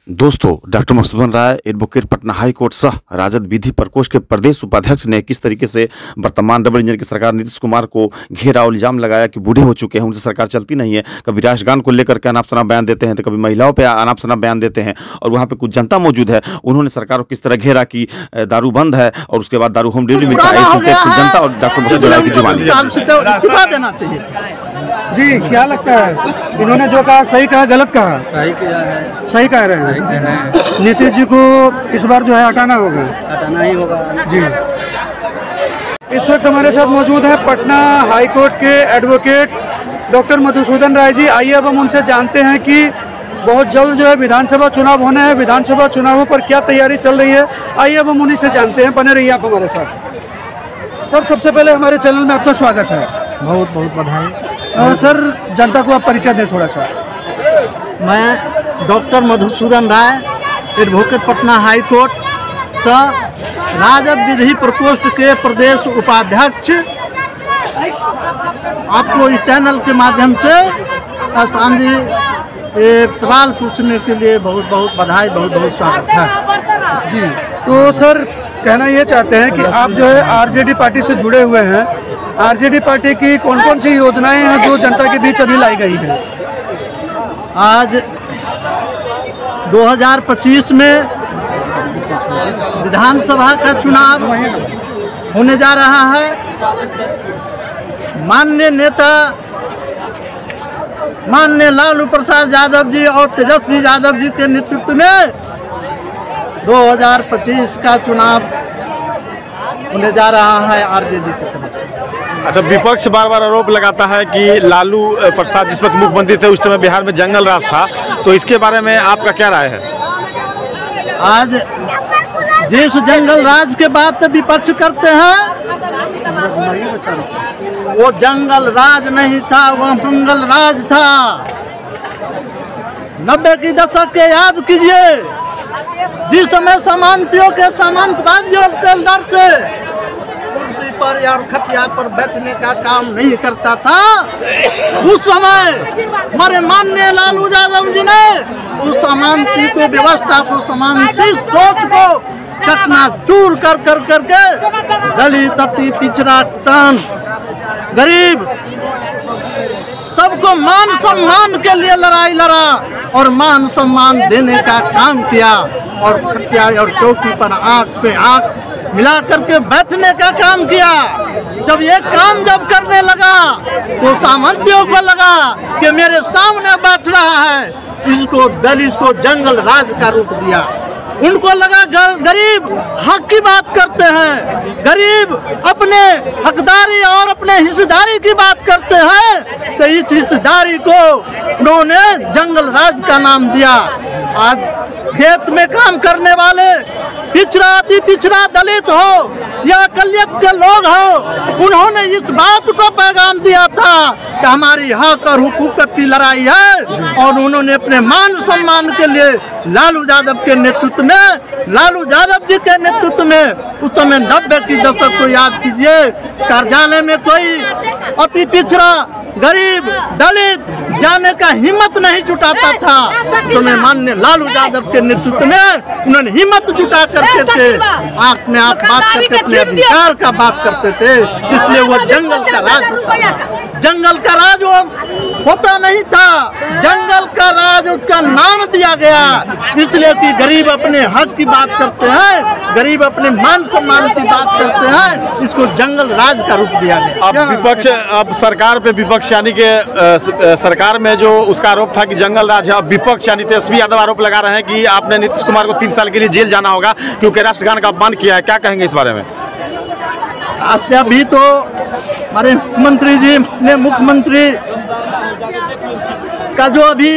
दोस्तों, डॉक्टर मधुसूदन राय advocate Patna high court सह राजद विधि प्रकोष्ठ के प्रदेश उपाध्यक्ष ने किस तरीके से वर्तमान डबल इंजन की सरकार नीतीश कुमार को घेरा और इल्जाम लगाया कि बूढ़े हो चुके हैं, उनसे सरकार चलती नहीं है। कभी राष्ट्रगान को लेकर के अनाप शनाप बयान देते हैं तो कभी महिलाओं पे अनाप शनाप बयान देते हैं। और वहाँ पे कुछ जनता मौजूद है, उन्होंने सरकार को किस तरह घेरा कि दारू बंद है और उसके बाद दारू होम डिलीवरी मिलता है। कुछ जनता और डॉक्टर मधुसूदन राय की जुबानी। जी, क्या लगता है इन्होंने जो कहा सही कहा गलत कहा? सही किया है। सही कह रहे हैं। नीतीश जी को इस बार जो है हटाना होगा। हटाना ही होगा जी। इस वक्त हमारे साथ मौजूद है पटना हाई कोर्ट के एडवोकेट डॉक्टर मधुसूदन राय जी। आइए अब हम उनसे जानते हैं कि बहुत जल्द जो है विधानसभा चुनाव होने हैं, विधानसभा चुनावों पर क्या तैयारी चल रही है। आइए अब हम उन्हीं से जानते हैं। बने रहिए आप हमारे साथ। सर, सबसे पहले हमारे चैनल में आपका स्वागत है। बहुत बहुत बधाई। और सर, जनता को आप परिचय दें थोड़ा सा। मैं डॉक्टर मधुसूदन राय एडवोकेट पटना हाई कोर्ट सह राजद विधि प्रकोष्ठ के प्रदेश उपाध्यक्ष आपको इस चैनल के माध्यम से आसान जी सवाल पूछने के लिए बहुत बहुत बधाई, बहुत बहुत स्वागत है जी। तो सर, कहना ये चाहते हैं कि आप जो है आरजेडी पार्टी से जुड़े हुए हैं। आरजेडी पार्टी की कौन कौन सी योजनाएं हैं जो जनता के बीच अभी लाई गई है? आज 2025 में विधानसभा का चुनाव होने जा रहा है। माननीय नेता माननीय लालू प्रसाद यादव जी और तेजस्वी यादव जी के नेतृत्व में 2025 का चुनाव होने जा रहा है आरजेडी की तरफ से। अच्छा, विपक्ष बार बार आरोप लगाता है कि लालू प्रसाद जिस वक्त मुख्यमंत्री थे उस समय बिहार में जंगल राज था, तो इसके बारे में आपका क्या राय है? आज जिस जंगल राज के बात तो विपक्ष करते हैं, वो जंगल राज नहीं था, वह मंगल राज था। 90 की दशक के याद कीजिए, जिस समय सामंतियों के सामंतवादियों के डर से कुर्सी पर या खटिया पर बैठने का काम नहीं करता था, उस समय हमारे माननीय लालू यादव जी ने उस सामंती को, व्यवस्था को, सामंती सोच को चकनाचूर कर कर करके दलित, अति पिछड़ा, किसान, गरीब सबको मान सम्मान के लिए लड़ाई लड़ा और मान सम्मान देने का काम किया और खटिया और चौकी पर आंख पे आंख मिला करके बैठने का काम किया। जब ये काम जब करने लगा तो सामंतियों को लगा कि मेरे सामने बैठ रहा है, इसको दलित को जंगल राज का रूप दिया। उनको लगा गरीब हक की बात करते हैं, गरीब अपने हकदारी और अपने हिस्सेदारी की बात करते हैं, तो इस हिस्सेदारी को उन्होंने जंगल राज का नाम दिया। आज खेत में काम करने वाले पिछड़ा, अति पिछड़ा, दलित हो या अकलियत के लोग हो, उन्होंने इस बात को पैगाम दिया था कि हमारी हक और हुकूक की लड़ाई है। और उन्होंने अपने मान सम्मान के लिए लालू यादव के नेतृत्व में, लालू यादव जी के नेतृत्व में उस समय 90 की दशक को याद कीजिए, कार्यालय में कोई अति पिछड़ा, गरीब, दलित जाने का हिम्मत नहीं जुटाता था। तो मैं माननीय लालू यादव के नेतृत्व में उन्होंने हिम्मत जुटा करके थे, आंख में आंख बात करके अपने अधिकार का बात करते थे। इसलिए वो जंगल का राज वो होता नहीं था, जंगल का राज उसका नाम दिया गया, इसलिए कि गरीब अपने हक की बात करते हैं, गरीब अपने मान सम्मान की बात करते हैं, इसको जंगल राज का रूप दिया गया। अब विपक्ष, अब सरकार पे विपक्ष यानी कि सरकार में जो उसका आरोप था कि जंगल राज है, अब विपक्ष यानी तेजस्वी यादव आरोप लगा रहे हैं कि आपने नीतीश कुमार को 3 साल के लिए जेल जाना होगा क्योंकि राष्ट्रगान का अपमान किया है। क्या कहेंगे इस बारे में? अभी तो हमारे मुख्यमंत्री जी ने, मुख्यमंत्री का जो अभी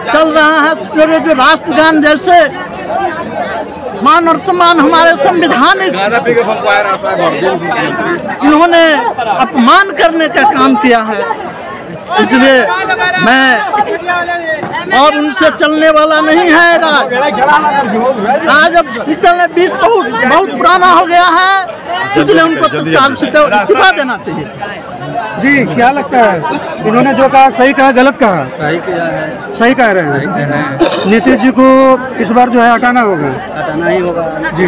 चल रहा है, जो राष्ट्रगान जैसे मान और सम्मान हमारे संविधानिक, इन्होंने अपमान करने का काम किया है। इसलिए मैं और उनसे चलने वाला नहीं है राज। आज अब चलने बीच बहुत पुराना हो गया है, इसलिए उनको तत्काल से इस्तीफा देना चाहिए। जी, क्या लगता है इन्होंने जो कहा सही कहा गलत कहा? सही किया है। सही कह रहे हैं। नीतीश जी को इस बार जो है हटाना होगा। हटाना ही होगा जी।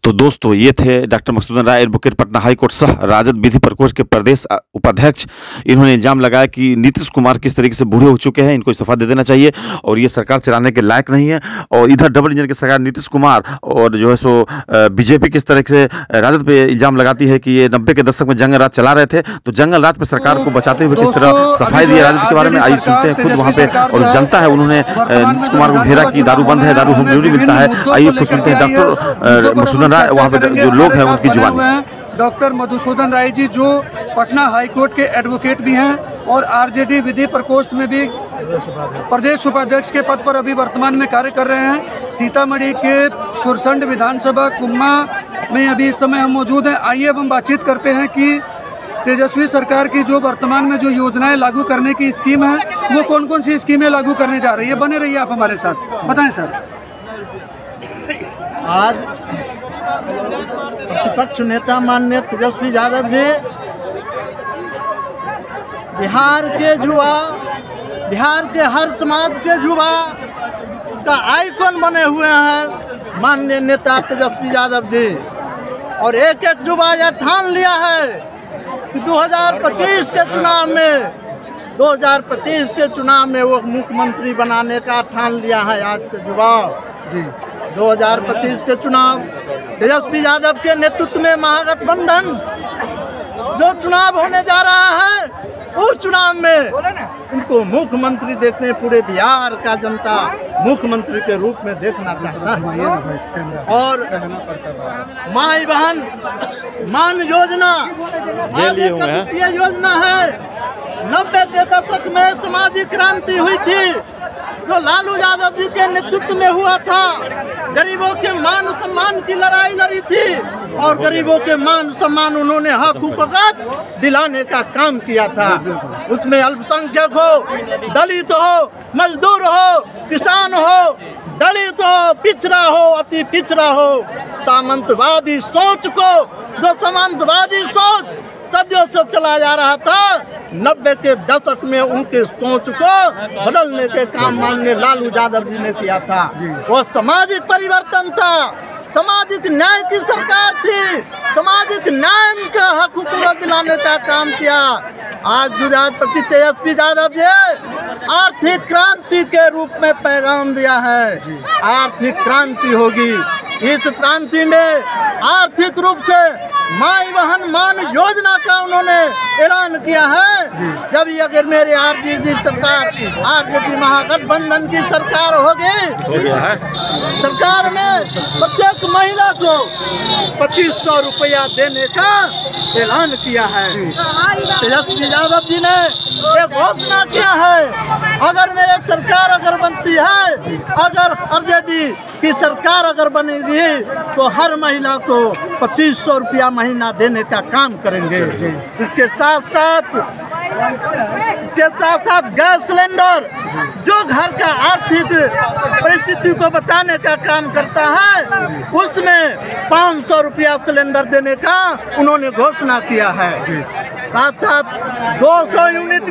तो दोस्तों ये थे डॉक्टर मधुसूदन राय, एडवोकेट पटना हाईकोर्ट सह राजद विधि प्रकोष्ठ के प्रदेश उपाध्यक्ष। इन्होंने इल्जाम लगाया कि नीतीश कुमार किस तरीके से बूढ़े हो चुके हैं, इनको इस्तीफा दे देना चाहिए और ये सरकार चलाने के लायक नहीं है। और इधर डबल इंजन की सरकार नीतीश कुमार और जो है सो बीजेपी किस तरह से राजद पे इल्जाम लगाती है कि ये 90 के दशक में जंगल राज चला रहे थे, तो जंगल राज पे सरकार को बचाते हुए किस तरह सफाई दी राजद के बारे में आइए सुनते हैं खुद वहाँ पे। और जनता है, उन्होंने नीतीश कुमार को घेरा कि दारू बंद है, दारू होम डिलीवरी मिलता है। आइए खुद सुनते हैं डॉक्टर मधुसूदन राय, वहाँ पे जो लोग हैं उनकी जुबानी। डॉक्टर मधुसूदन राय जी जो पटना हाईकोर्ट के एडवोकेट भी हैं और आरजेडी विधि प्रकोष्ठ में भी प्रदेश उपाध्यक्ष के पद पर अभी वर्तमान में कार्य कर रहे हैं। सीतामढ़ी के सुरसंड विधानसभा कुम्मा में अभी इस समय हम मौजूद हैं। आइए अब हम बातचीत करते हैं कि तेजस्वी सरकार की जो वर्तमान में जो योजनाएं लागू करने की स्कीम है वो कौन कौन सी स्कीमें लागू करने जा रही है। बने रहिए आप हमारे साथ, बताएं सर। आज प्रतिपक्ष नेता माननीय तेजस्वी यादव जी बिहार के युवा, बिहार के हर समाज के युवा का आइकॉन बने हुए हैं माननीय नेता तेजस्वी यादव जी। और एक एक युवा यह ठान लिया है कि 2025 के चुनाव में 2025 के चुनाव में वो मुख्यमंत्री बनाने का ठान लिया है आज के युवा जी। 2025 के चुनाव तेजस्वी यादव के नेतृत्व में महागठबंधन जो चुनाव होने जा रहा है उस चुनाव में उनको मुख्यमंत्री देखने पूरे बिहार का जनता मुख्यमंत्री के रूप में देखना चाहता है। और माई बहन मान योजना ये योजना है। 90 के दशक में सामाजिक क्रांति हुई थी जो लालू यादव जी के नेतृत्व में हुआ था। गरीबों के मान सम्मान की लड़ाई लड़ी थी और गरीबों के मान सम्मान उन्होंने हक हुकूकत दिलाने का काम किया था। उसमें अल्पसंख्यक हो, दलित हो, मजदूर हो, किसान हो, दलित हो, पिछड़ा हो, अति पिछड़ा हो, सामंतवादी सोच को जो सामंतवादी सोच सदियों से चला जा रहा था 90 के दशक में उनके सोच को बदलने के काम माननीय लालू यादव जी ने किया था। वो सामाजिक परिवर्तन था, सामाजिक न्याय की सरकार थी, सामाजिक न्याय का हक हुकूमत दिलाने का काम किया। आज 2025 तेजस्वी यादव जी आर्थिक क्रांति के रूप में पैगाम दिया है। आर्थिक क्रांति होगी। इस क्रांति में आर्थिक रूप से माई बहन मान योजना का उन्होंने ऐलान किया है। जब ये अगर मेरे आरजेडी सरकार, आरजेडी महागठबंधन की सरकार होगी, सरकार में प्रत्येक महिला को 2500 रुपया देने का ऐलान किया है। तेजस्वी यादव जी ने ये घोषणा किया है अगर मेरे सरकार अगर बनती है, अगर आरजेडी की सरकार अगर बनेगी तो हर महिला को 2500 रुपया महीना देने का काम करेंगे। इसके साथ साथ गैस सिलेंडर जो घर का आर्थिक परिस्थिति को बचाने का काम करता है उसमें 500 रुपया सिलेंडर देने का उन्होंने घोषणा किया है। साथ साथ 200 यूनिट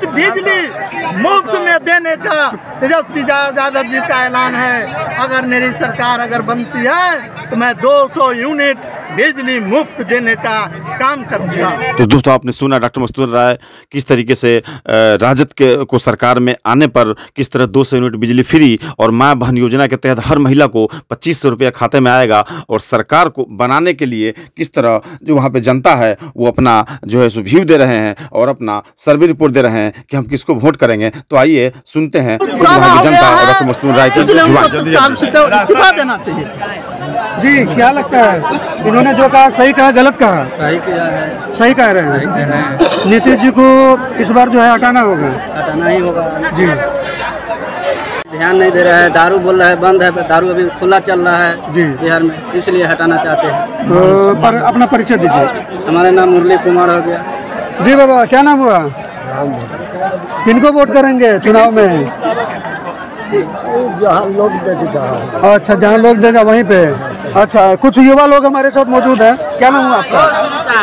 बिजली मुफ्त में देने का तेजस्वी यादव जी का ऐलान है। अगर मेरी सरकार अगर बनती है तो मैं 200 यूनिट बिजली मुफ्त देने का काम करूंगा। तो दोस्तों आपने सुना डॉक्टर मधुसूदन राय किस तरीके से राजद को सरकार में आने पर किस तरह 200 यूनिट बिजली फ्री और माँ बहन योजना के तहत हर महिला को 2500 रुपया खाते में आएगा। और सरकार को बनाने के लिए किस तरह जो वहाँ पे जनता है वो अपना जो है सो व्यू दे रहे हैं और अपना सर्वे रिपोर्ट दे रहे हैं कि हम किसको वोट करेंगे। तो आइए सुनते हैं वहाँ की जनता और डॉक्टर मधुसूदन राय की जुबान देना चाहिए। जी, क्या लगता है इन्होंने जो कहा सही कहा गलत कहा? सही किया है। सही कह रहे हैं। नीतीश जी को इस बार जो है हटाना होगा। हटाना ही होगा जी। ध्यान नहीं दे रहा है, दारू बोल रहा है बंद है, दारू अभी खुला चल रहा है जी बिहार में, इसलिए हटाना चाहते हैं। तो पर अपना परिचय दीजिए। हमारा नाम मुरली कुमार हो गया। जी बाबा, क्या नाम हुआ? किनको वोट करेंगे चुनाव में? जहाँ लोग देगा। अच्छा, जहाँ लोग देगा वहीं पे। अच्छा, कुछ युवा लोग हमारे साथ मौजूद हैं। क्या नाम है आपका?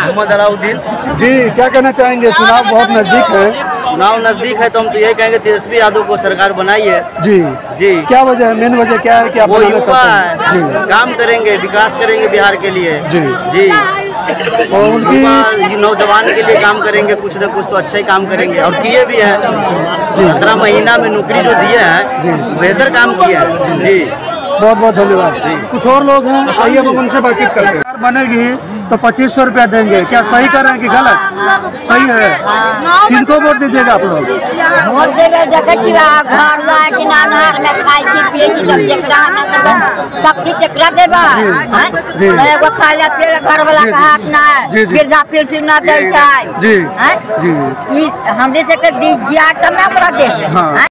मोहम्मद अलाउद्दीन। जी, क्या कहना चाहेंगे? चुनाव बहुत नजदीक है। चुनाव नजदीक है तो हम तो यही कहेंगे तेजस्वी यादव को सरकार बनाइए। जी जी। क्या वजह है, मेन वजह क्या है कि आप वो बनाना युवा चाहते हैं? है, काम करेंगे, विकास करेंगे बिहार के लिए। जी जी। और उनकी युवा नौजवान के लिए काम करेंगे, कुछ न कुछ तो अच्छा ही काम करेंगे और किए भी हैं। 17 महीना में नौकरी जो दिए हैं बेहतर काम किया है। जी, बहुत बहुत धन्यवाद। कुछ और लोग हैं, आइए हम उनसे बातचीत करते हैं। बनेगी तो 2500 रुपया देंगे, क्या सही कर रहे हैं कि गलत? सही है। किनको वोट दीजिएगा आप लोग? वोट देवे देखे छी घर लाए कि नानहार में खाई छी पिए छी सब जेकरा में शक्ति तेकरा देबा जी। एगो खा ले फिर घर वाला के हाथ ना जी, जी। वृद्धा पेंशन ना दे छै जी हैं जी। ई हमरे से के दिया तब ना ओकरा दे। हाँ।